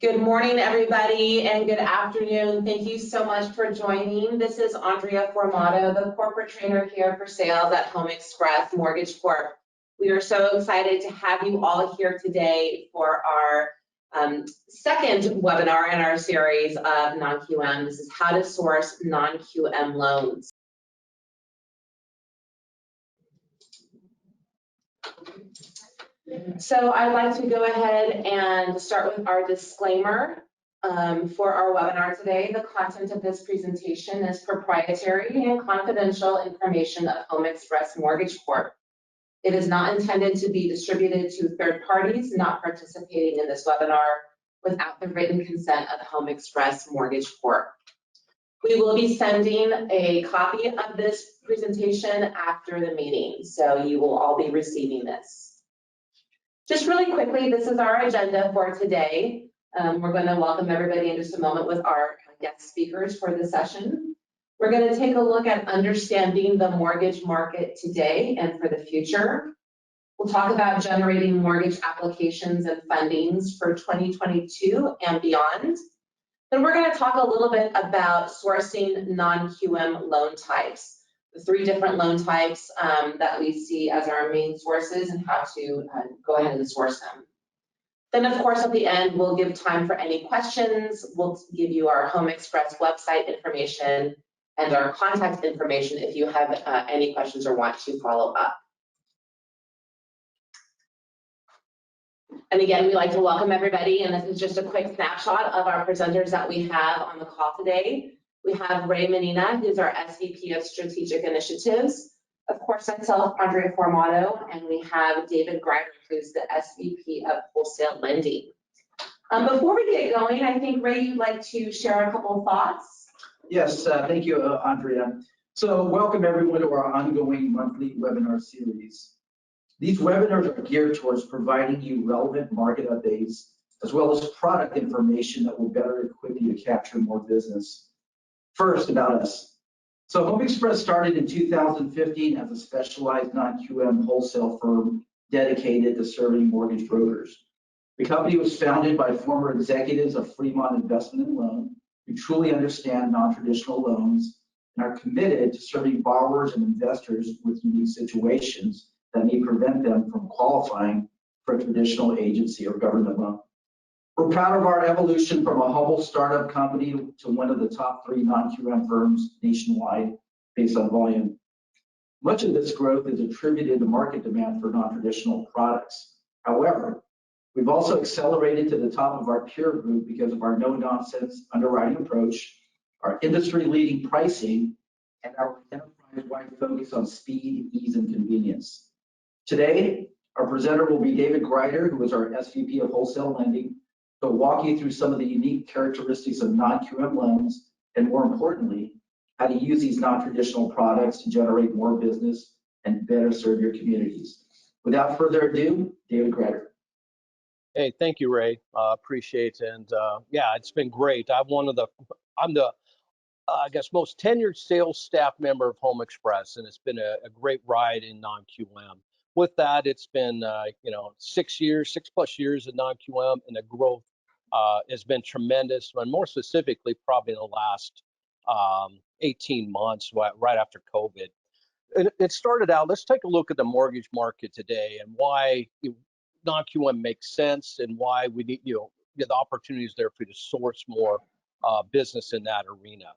Good morning, everybody, and good afternoon. Thank you so much for joining. This is Andrea Formato, the corporate trainer here for sales at Home Express Mortgage Corp. We are so excited to have you all here today for our second webinar in our series of non-QM. This is how to source non-QM loans. So I'd like to go ahead and start with our disclaimer for our webinar today. The content of this presentation is proprietary and confidential information of Home Express Mortgage Corp. It is not intended to be distributed to third parties not participating in this webinar without the written consent of Home Express Mortgage Corp. We will be sending a copy of this presentation after the meeting, so you will all be receiving this. Just really quickly, this is our agenda for today. We're going to welcome everybody in just a moment with our guest speakers for the session. We're going to take a look at understanding the mortgage market today and for the future. We'll talk about generating mortgage applications and fundings for 2022 and beyond. Then we're going to talk a little bit about sourcing non-QM loan types. The three different loan types that we see as our main sources and how to go ahead and source them. Then, of course, at the end, we'll give time for any questions. We'll give you our Home Express website information and our contact information if you have any questions or want to follow up. And again, we'd like to welcome everybody, and this is just a quick snapshot of our presenters that we have on the call today. We have Ray Menina, who's our SVP of Strategic Initiatives. Of course, myself, Andrea Formato, and we have David Greider, who's the SVP of Wholesale Lending. Before we get going, I think, Ray, you'd like to share a couple of thoughts. Yes, thank you, Andrea. So welcome everyone to our ongoing monthly webinar series. These webinars are geared towards providing you relevant market updates, as well as product information that will better equip you to capture more business. First, about us. So Home Express started in 2015 as a specialized non-QM wholesale firm dedicated to serving mortgage brokers. The company was founded by former executives of Fremont Investment and Loan who truly understand non-traditional loans and are committed to serving borrowers and investors with unique situations that may prevent them from qualifying for a traditional agency or government loan. We're proud of our evolution from a humble startup company to one of the top 3 non-QM firms nationwide based on volume. Much of this growth is attributed to market demand for non-traditional products. However, we've also accelerated to the top of our peer group because of our no-nonsense underwriting approach, our industry-leading pricing, and our enterprise-wide focus on speed, ease, and convenience. Today, our presenter will be David Greider, who is our SVP of Wholesale Lending. He'll walk you through some of the unique characteristics of non-QM loans, and more importantly, how to use these non-traditional products to generate more business and better serve your communities. Without further ado, David Greider. Hey, thank you, Ray. Appreciate it. And yeah, it's been great. I'm the I guess most tenured sales staff member of Home Express, and it's been a great ride in non-QM. With that, it's been 6 years, 6+ years in non-QM, and the growth has been tremendous. And more specifically, probably in the last 18 months, right after COVID. It started out. Let's take a look at the mortgage market today and why non-QM makes sense and why we need the opportunities there for you to source more business in that arena.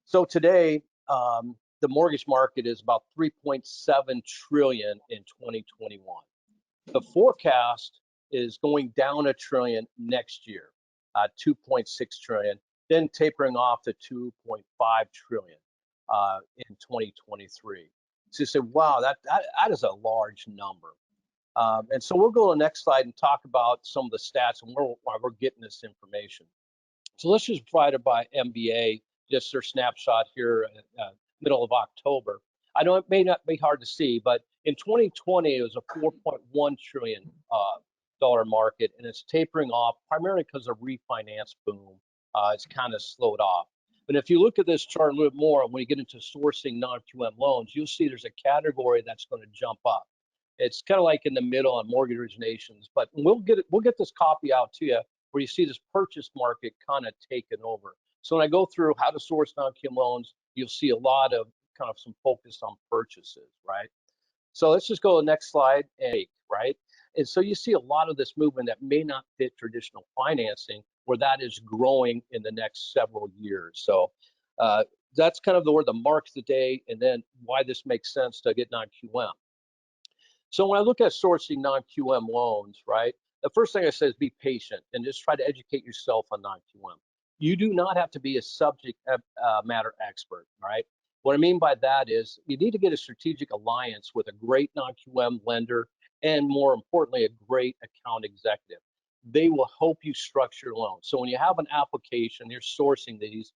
So today, the mortgage market is about $3.7 trillion in 2021. The forecast is going down $1 trillion next year, 2.6 trillion, then tapering off to 2.5 trillion in 2023. So you say, wow, that is a large number. And so we'll go to the next slide and talk about some of the stats and why we're getting this information. So let's just provide it by MBA, just their snapshot here, middle of October. I know it may not be hard to see, but in 2020, it was a $4.1 trillion market, and it's tapering off primarily because of refinance boom. It's kind of slowed off. But if you look at this chart a little bit more, when you get into sourcing non-QM loans, you'll see there's a category that's going to jump up. It's kind of like in the middle on mortgage originations, but we'll get this copy out to you where you see this purchase market kind of taken over. So when I go through how to source non-QM loans, you'll see a lot of kind of some focus on purchases, right? So let's just go to the next slide, right? And so you see a lot of this movement that may not fit traditional financing, where that is growing in the next several years. So that's kind of where the marks today, and then why this makes sense to get non-QM. So when I look at sourcing non-QM loans, right, the first thing I say is be patient and just try to educate yourself on non-QM. You do not have to be a subject matter expert, right? What I mean by that is you need to get a strategic alliance with a great non-QM lender and, more importantly, a great account executive. They will help you structure your loan. So when you have an application, you're sourcing these,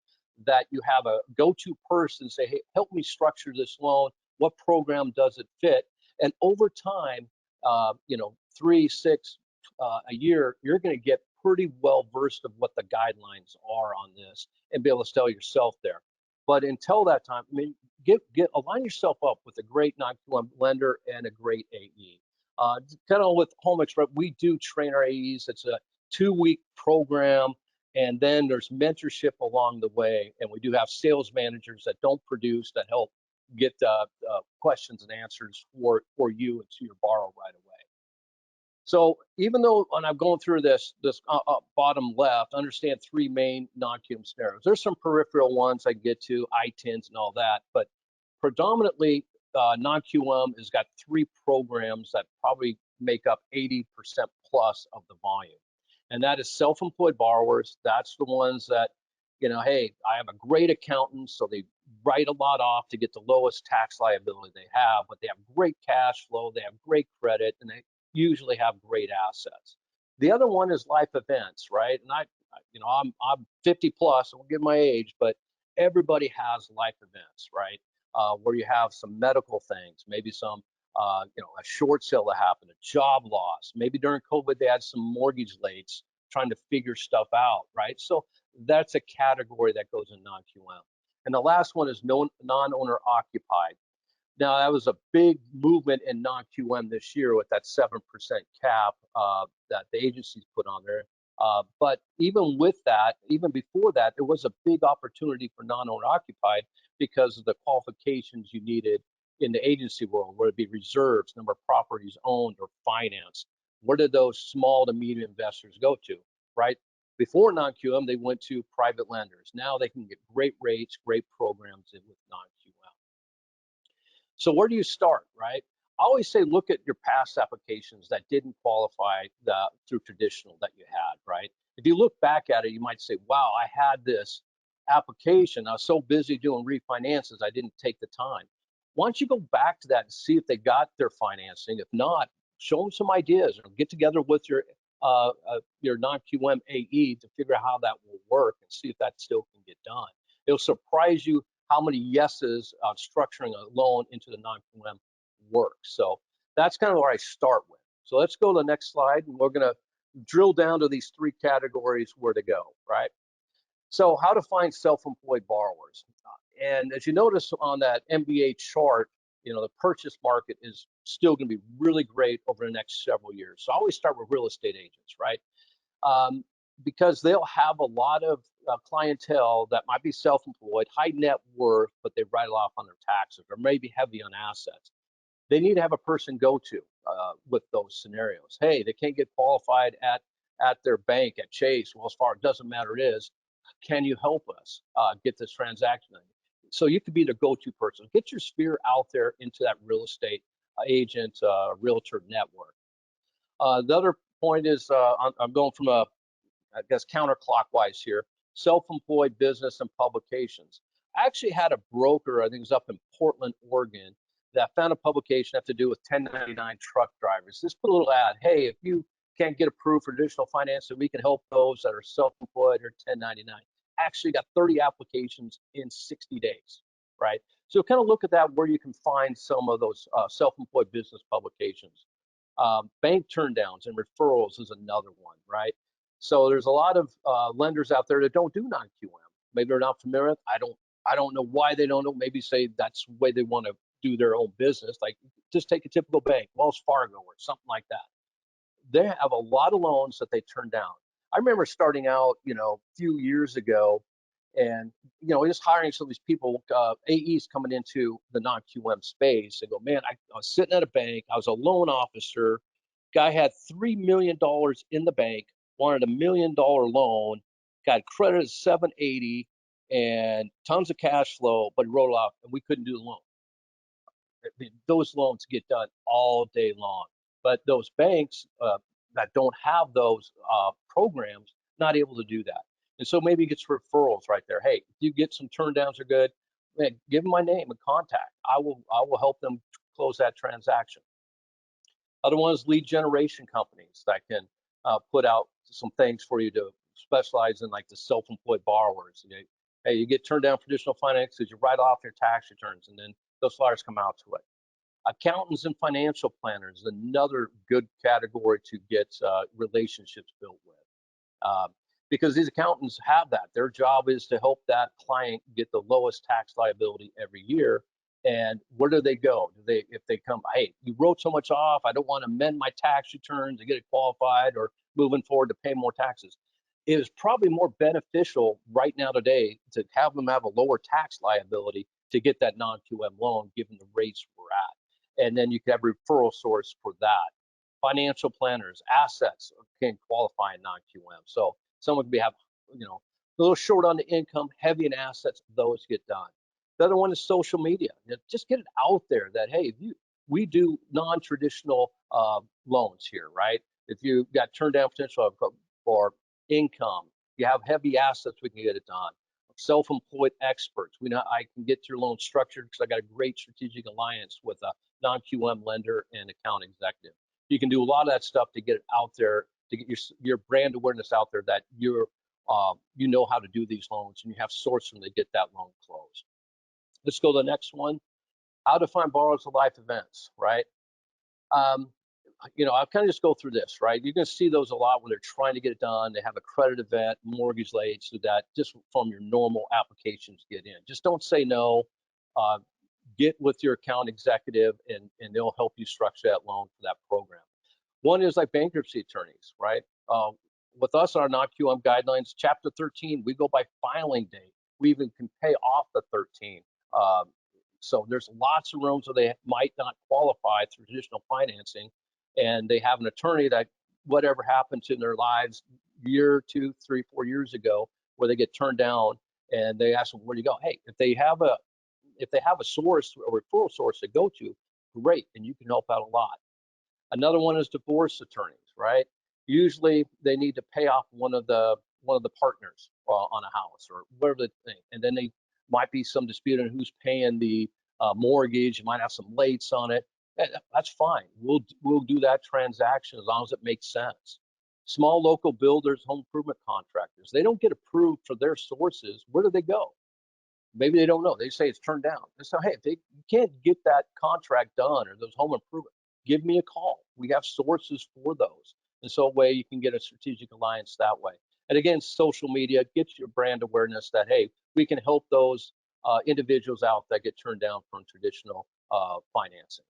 that you have a go-to person say, hey, help me structure this loan. What program does it fit? And over time, 3, 6 a year, you're going to get pretty well versed of what the guidelines are on this and be able to sell yourself there. But until that time, I mean, align yourself up with a great non-QM lender and a great AE. Kind of with Home Express, we do train our AEs. It's a 2-week program, and then there's mentorship along the way. And we do have sales managers that don't produce, that help get questions and answers for you and to your borrower right away. So even though when I'm going through this bottom left, understand 3 main non-QM scenarios. There's some peripheral ones I get to, ITINs and all that, but predominantly non-QM has got 3 programs that probably make up 80% plus of the volume. And that is self-employed borrowers. That's the ones that, hey, I have a great accountant, so they write a lot off to get the lowest tax liability they have, but they have great cash flow, they have great credit, and they usually have great assets. The other one is life events, right? And I'm 50 plus, I won't give my age, but everybody has life events, right? Where you have some medical things, maybe some, a short sale that happened, a job loss, maybe during COVID they had some mortgage lates trying to figure stuff out, right? So that's a category that goes in non-QM. And the last one is non-owner occupied. Now, that was a big movement in non-QM this year with that 7% cap that the agencies put on there. But even with that, even before that, there was a big opportunity for non-owner occupied because of the qualifications you needed in the agency world, whether it be reserves, number of properties owned or financed. Where did those small to medium investors go to, right? Before non-QM, they went to private lenders. Now they can get great rates, great programs in with non-QM. So where do you start, right? I always say look at your past applications that didn't qualify through traditional that you had, right? If you look back at it, you might say, wow, I had this application. I was so busy doing refinances, I didn't take the time. Why don't you go back to that and see if they got their financing? If not, show them some ideas, or get together with your non-QM AE to figure out how that will work and see if that still can get done. It'll surprise you how many yeses structuring a loan into the non-QM works. So that's kind of where I start with. So let's go to the next slide, and we're going to drill down to these 3 categories where to go, right? So how to find self-employed borrowers. And as you notice on that MBA chart, the purchase market is still going to be really great over the next several years. So I always start with real estate agents, right? Because they'll have a lot of clientele that might be self-employed, high net worth, but they write it off on their taxes or maybe heavy on assets. They need to have a person go to with those scenarios. Hey, they can't get qualified at their bank, at Chase, Wells Fargo, it doesn't matter, it is. Can you help us get this transaction? So you could be the go-to person. Get your spear out there into that real estate agent, realtor network. The other point is I'm going from I guess counterclockwise here, self-employed business and publications. I actually had a broker, I think it was up in Portland, Oregon, that found a publication that had to do with 1099 truck drivers. Just put a little ad, hey, if you can't get approved for additional financing, we can help those that are self-employed or 1099. Actually got 30 applications in 60 days, right? So kind of look at that, where you can find some of those self-employed business publications. Bank turndowns and referrals is another one, right? So there's a lot of lenders out there that don't do non-QM. Maybe they're not familiar with it. I don't know why they don't know. Maybe say that's the way they want to do their own business. Like just take a typical bank, Wells Fargo or something like that. They have a lot of loans that they turn down. I remember starting out, a few years ago, and just hiring some of these people, AEs coming into the non-QM space, and go, man, I was sitting at a bank, I was a loan officer, guy had $3 million in the bank, wanted $1 million loan, got credit at 780 and tons of cash flow, but he wrote off, and we couldn't do the loan. Those loans get done all day long, but those banks that don't have those programs, not able to do that. And so maybe it gets referrals right there. Hey, if you get some turn downs are good, man, give them my name and contact. I will help them close that transaction. Other ones, lead generation companies that can put out some things for you to specialize in, like the self-employed borrowers. Hey, you get turned down for additional finance because you write off your tax returns, and then those flyers come out to it. Accountants and financial planners, another good category to get relationships built with. Because these accountants have that. Their job is to help that client get the lowest tax liability every year. And where do they go? If they come, hey, you wrote so much off, I don't want to amend my tax returns to get it qualified or moving forward to pay more taxes. It is probably more beneficial right now today to have them have a lower tax liability to get that non-QM loan, given the rates we're at. And then you can have a referral source for that. Financial planners, assets can qualify in non-QM. So someone could have, a little short on the income, heavy in assets, those get done. The other one is social media. Just get it out there that, hey, we do non-traditional loans here, right? If you got turned down potential for income, you have heavy assets, we can get it done. Self-employed experts. We know I can get your loan structured because I got a great strategic alliance with a non-QM lender and account executive. You can do a lot of that stuff to get it out there, to get your brand awareness out there that you know how to do these loans and you have sourcing to get that loan closed. Let's go to the next one. How to find borrowers for life events, right? I'll kind of just go through this, right? You're going to see those a lot when they're trying to get it done. They have a credit event, mortgage late, so that just from your normal applications get in. Just don't say no. Get with your account executive, and they'll help you structure that loan for that program. One is like bankruptcy attorneys, right? With us, our non-QM guidelines, Chapter 13, we go by filing date. We even can pay off the 13. So there's lots of rooms where they might not qualify through traditional financing, and they have an attorney that whatever happened to their lives year, 2, 3, 4 years ago, where they get turned down, and they ask them, where do you go? Hey, if they have a source, a referral source to go to, great, and you can help out a lot. Another one is divorce attorneys, right? Usually they need to pay off one of the partners on a house or whatever the thing, and then they might be some dispute on who's paying the mortgage. You might have some lates on it. That's fine. We'll do that transaction as long as it makes sense. Small local builders, home improvement contractors, they don't get approved for their sources. Where do they go? Maybe they don't know. They say it's turned down. They say, hey, if you can't get that contract done or those home improvement, give me a call. We have sources for those. And so a way you can get a strategic alliance that way. And again, social media gets your brand awareness that, hey, we can help those individuals out that get turned down from traditional financing.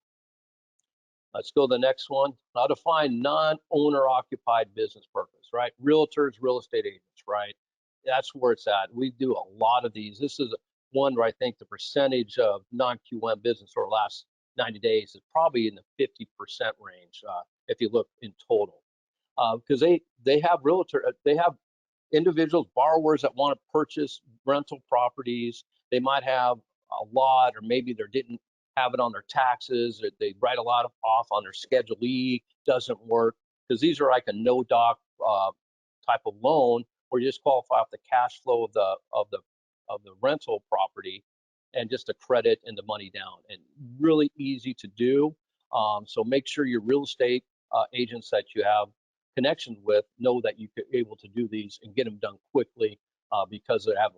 Let's go to the next one. How to find non-owner occupied business purpose, right? Realtors, real estate agents, right? That's where it's at. We do a lot of these. This is one where I think the percentage of non-QM business over the last 90 days is probably in the 50% range if you look in total. Because they have individuals, borrowers that want to purchase rental properties. They might have a lot, or maybe they didn't have it on their taxes, or they write a lot off on their Schedule E, doesn't work, because these are like a no doc type of loan where you just qualify off the cash flow of the rental property and just the credit and the money down, and really easy to do. So make sure your real estate agents that you have connections with know that you're able to do these and get them done quickly because they have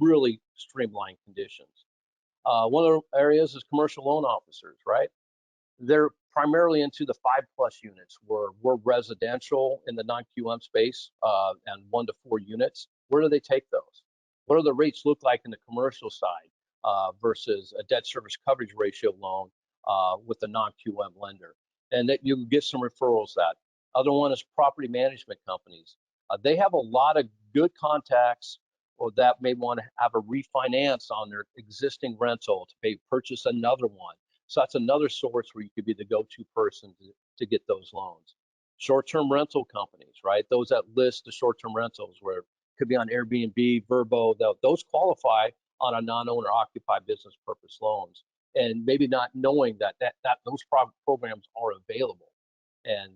really streamlined conditions. One of the areas is commercial loan officers, right? They're primarily into the 5+ units. We're residential in the non-QM space and 1 to 4 units. Where do they take those? What do the rates look like in the commercial side versus a debt service coverage ratio loan with a non-QM lender? And that you get some referrals that. Other one is property management companies. They have a lot of good contacts or that may want to have a refinance on their existing rental to purchase another one. So that's another source where you could be the go-to person to get those loans. Short-term rental companies, right? Those that list the short-term rentals where it could be on Airbnb, Vrbo, those qualify on a non-owner occupied business purpose loans. And maybe not knowing that those programs are available and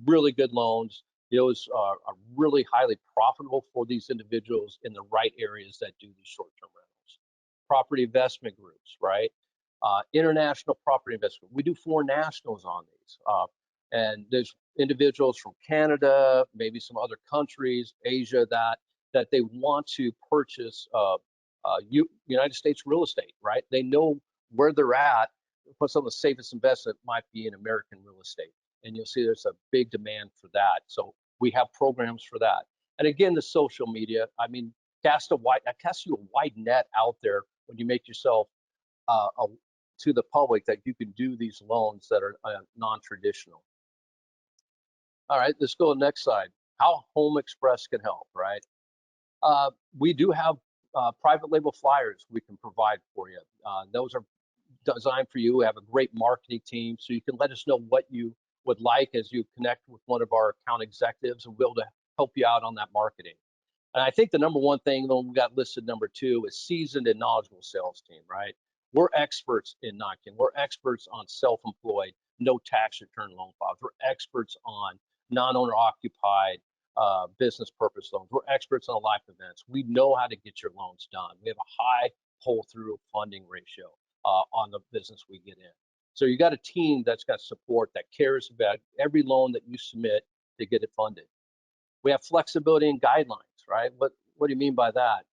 really good loans. Those are really highly profitable for these individuals in the right areas that do these short-term rentals. Property investment groups, right? International property investment. We do foreign nationals on these. And there's individuals from Canada, maybe some other countries, Asia, that they want to purchase United States real estate, right? They know where they're at, but some of the safest investment might be in American real estate. And you'll see there's a big demand for that. So we have programs for that. And again, the social media, I mean, cast you a wide net out there when you make yourself to the public that you can do these loans that are non-traditional. All right, let's go to the next slide. How Home Express can help, right? We do have private label flyers we can provide for you. Those are designed for you. We have a great marketing team, so you can let us know what you would like as you connect with one of our account executives, and we'll be able to help you out on that marketing. And I think the number one thing, though, we got listed number 2 is seasoned and knowledgeable sales team, right? We're experts in non-QM. We're experts on self-employed, no tax return loan files. We're experts on non-owner occupied business purpose loans. We're experts on life events. We know how to get your loans done. We have a high pull-through funding ratio on the business we get in. So you got a team that's got support that cares about every loan that you submit to get it funded. We have flexibility and guidelines, right? What do you mean by that?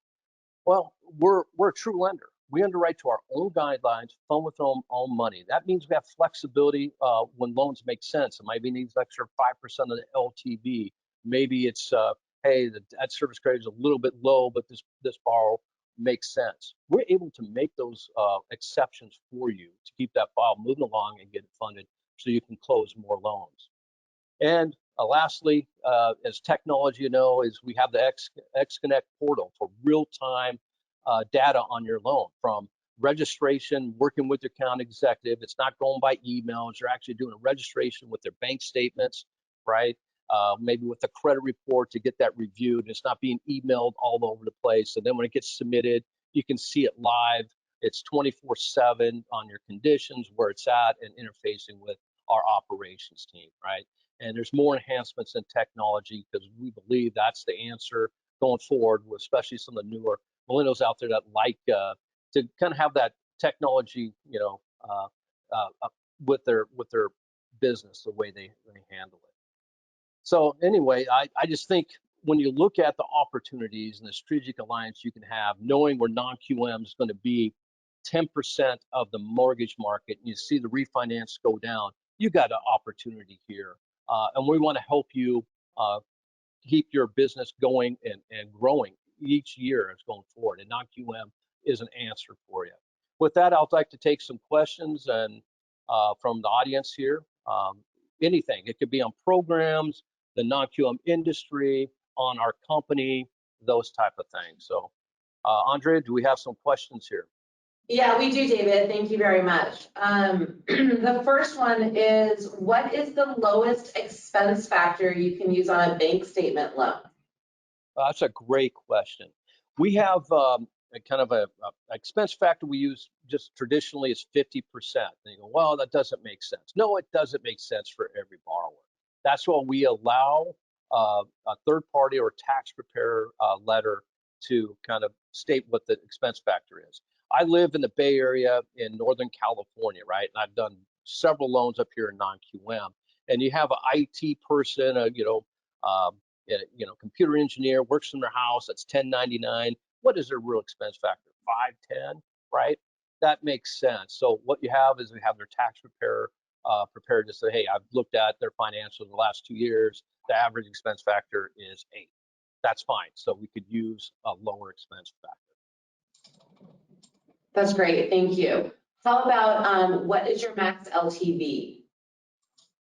Well, we're a true lender. We underwrite to our own guidelines, fund with our own money. That means we have flexibility when loans make sense. It might be needs extra 5% of the LTV. Maybe it's, hey, the debt service credit is a little bit low, but this borrower makes sense. We're able to make those exceptions for you to keep that file moving along and get it funded so you can close more loans. And lastly, as technology, is we have the XConnect portal for real-time data on your loan, from registration, working with your account executive. It's not going by emails. You're actually doing a registration with their bank statements, right? Maybe with a credit report to get that reviewed. It's not being emailed all over the place. And then when it gets submitted, you can see it live. It's 24/7 on your conditions, where it's at, and interfacing with our operations team, right? And there's more enhancements in technology because we believe that's the answer going forward, especially some of the newer millennials out there that like to kind of have that technology, with their business, the way they handle it. So anyway, I just think when you look at the opportunities and the strategic alliance you can have, knowing where non-QM is going to be 10% of the mortgage market, and you see the refinance go down, you got an opportunity here. And we want to help you keep your business going and growing each year as going forward. And non-QM is an answer for you. With that, I'd like to take some questions and from the audience here. Anything. It could be on programs, the non-QM industry, on our company, those type of things. So, Andrea, do we have some questions here? Yeah, we do, David. Thank you very much. The first one is, what is the lowest expense factor you can use on a bank statement loan? That's a great question. We have a kind of a expense factor we use just traditionally is 50%. And you go, well, that doesn't make sense. No, it doesn't make sense for every borrower. That's why we allow a third party or tax preparer letter to kind of state what the expense factor is. I live in the Bay Area in Northern California, right? And I've done several loans up here in non-QM. And you have an IT person, computer engineer, works from their house, that's 1099. What is their real expense factor? 5, 10, right? That makes sense. So what you have is we have their tax preparer prepared to say, hey, I've looked at their financials in the last 2 years. The average expense factor is 8. That's fine. So we could use a lower expense factor. That's great. Thank you. How about what is your max LTV?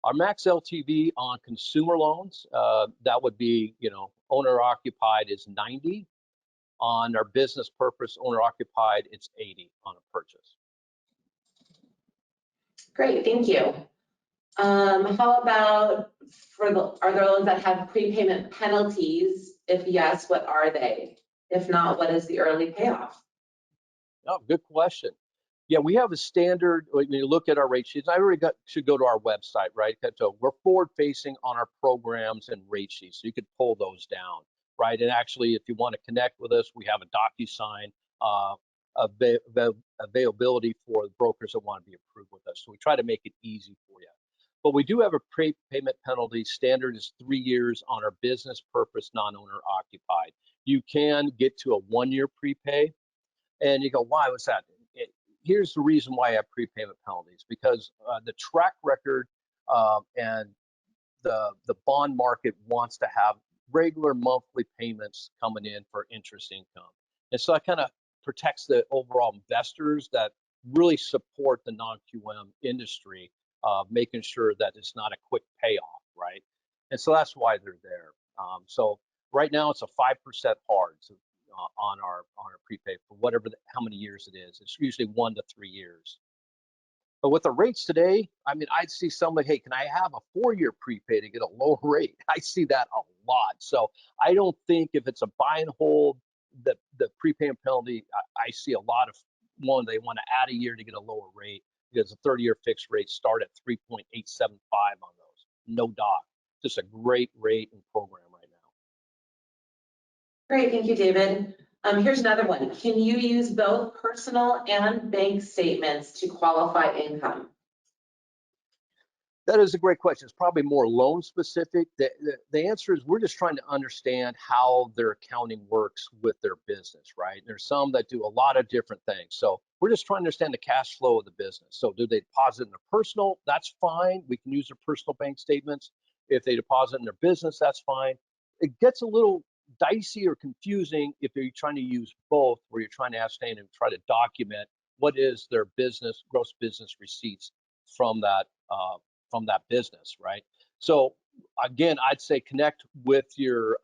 Our max LTV on consumer loans, that would be, owner occupied is 90. On our business purpose owner occupied, it's 80 on a purchase. Great, thank you. How about are there loans that have prepayment penalties? If yes, what are they? If not, what is the early payoff? Oh, good question. Yeah, we have a standard, when you look at our rate sheets, should go to our website, right? So we're forward facing on our programs and rate sheets, so you could pull those down, right? And actually, if you want to connect with us, we have a DocuSign availability for the brokers that want to be approved with us. So we try to make it easy for you. But we do have a prepayment penalty. Standard is 3 years on our business purpose non-owner occupied. You can get to a 1-year prepay, and you go, why was that? Here's the reason why I have prepayment penalties, because the track record and the bond market wants to have regular monthly payments coming in for interest income. And so that kind of protects the overall investors that really support the non-QM industry, making sure that it's not a quick payoff, right? And so that's why they're there. So right now it's a 5% hard. So on our prepay for how many years it is. It's usually 1 to 3 years. But with the rates today, I mean, I'd see somebody, hey, can I have a 4-year prepay to get a lower rate? I see that a lot. So I don't think if it's a buy and hold, the prepayment penalty, I see a lot of they want to add a year to get a lower rate, because the 30-year fixed rates start at 3.875 on those. No doc. Just a great rate and program right now. Great, thank you, David. Here's another one. Can you use both personal and bank statements to qualify income? That is a great question. It's probably more loan specific. The answer is we're just trying to understand how their accounting works with their business, right? There's some that do a lot of different things. So we're just trying to understand the cash flow of the business. So do they deposit in their personal? That's fine. We can use their personal bank statements. If they deposit in their business, that's fine. It gets a little dicey or confusing if you're trying to use both, where you're trying to ascertain and try to document what is their gross business receipts from that business, right? So again, I'd say connect with your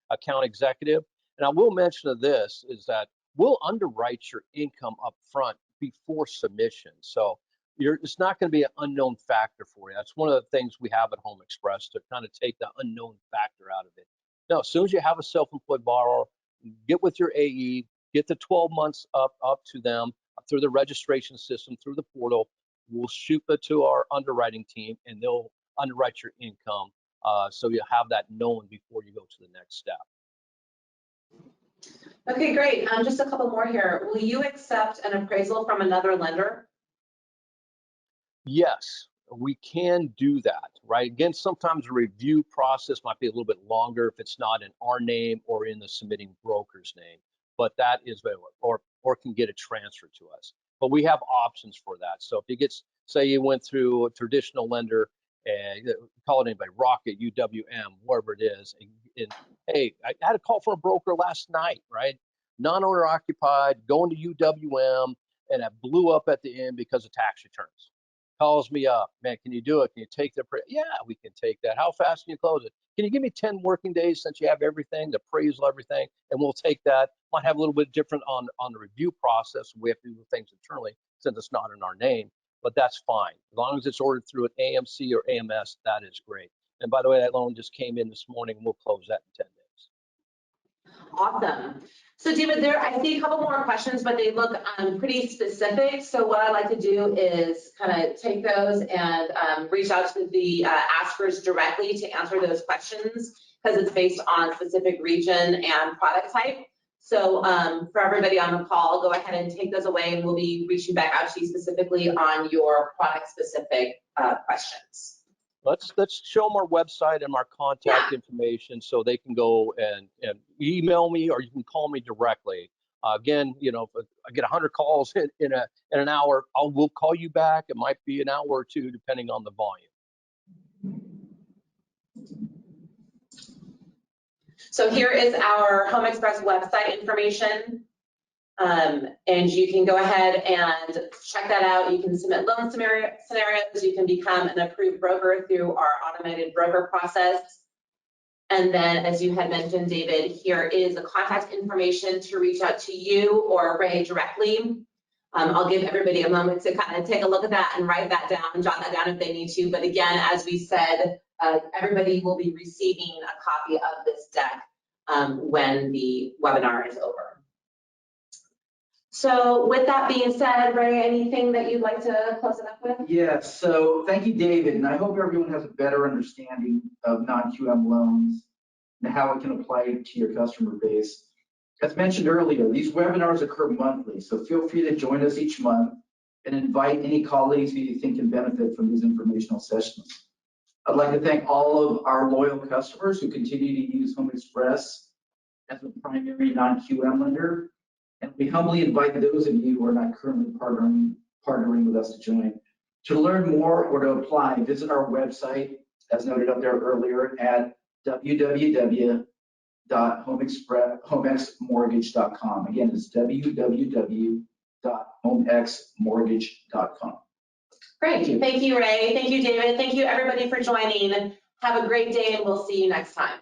account executive. And I will mention this is that we'll underwrite your income up front before submission. So it's not going to be an unknown factor for you. That's one of the things we have at Home Express, to kind of take the unknown factor out of it. Now, as soon as you have a self-employed borrower, get with your AE, get the 12 months up to them through the registration system, through the portal. We'll shoot it to our underwriting team, and they'll underwrite your income, so you have that known before you go to the next step. Okay, great. Just a couple more here. Will you accept an appraisal from another lender? Yes, we can do that, right? Again, sometimes the review process might be a little bit longer if it's not in our name or in the submitting broker's name, but that is available, or can get it transferred to us. But we have options for that. So if you say you went through a traditional lender, and call it anybody, Rocket, UWM, wherever it is, and hey, I had a call from a broker last night, right? Non-owner occupied, going to UWM, and it blew up at the end because of tax returns. Calls me up, man, can you do it? Can you take the yeah, we can take that. How fast can you close it? Can you give me 10 working days since you have everything, the appraisal, everything, and we'll take that. Might have a little bit different on the review process. We have to do things internally since it's not in our name, but that's fine. As long as it's ordered through an AMC or AMS, that is great. And by the way, that loan just came in this morning, and we'll close that in 10 days. Awesome. So David, I see a couple more questions, but they look pretty specific. So what I'd like to do is kind of take those and reach out to the askers directly to answer those questions, because it's based on specific region and product type. So for everybody on the call, go ahead and take those away, and we'll be reaching back out to you specifically on your product specific questions. Let's show them our website and our contact information, so they can go and email me, or you can call me directly. Again, if I get 100 calls in an hour, we'll call you back. It might be an hour or two, depending on the volume. So here is our Home Express website information. And you can go ahead and check that out. You can submit loan scenarios. You can become an approved broker through our automated broker process. And then, as you had mentioned, David, here is the contact information to reach out to you or Ray directly. I'll give everybody a moment to kind of take a look at that and write that down, jot that down if they need to. But again, as we said, everybody will be receiving a copy of this deck when the webinar is over. So with that being said, Ray, anything that you'd like to close it up with? Yes, so thank you, David, and I hope everyone has a better understanding of non-QM loans and how it can apply to your customer base. As mentioned earlier, these webinars occur monthly, so feel free to join us each month and invite any colleagues who you think can benefit from these informational sessions. I'd like to thank all of our loyal customers who continue to use Home Express as a primary non-QM lender. And we humbly invite those of you who are not currently partnering with us to join. To learn more or to apply, visit our website, as noted up there earlier, at www.homexmortgage.com. Again, it's www.homexmortgage.com. Great. Thank you, Ray. Thank you, David. Thank you, everybody, for joining. Have a great day, and we'll see you next time.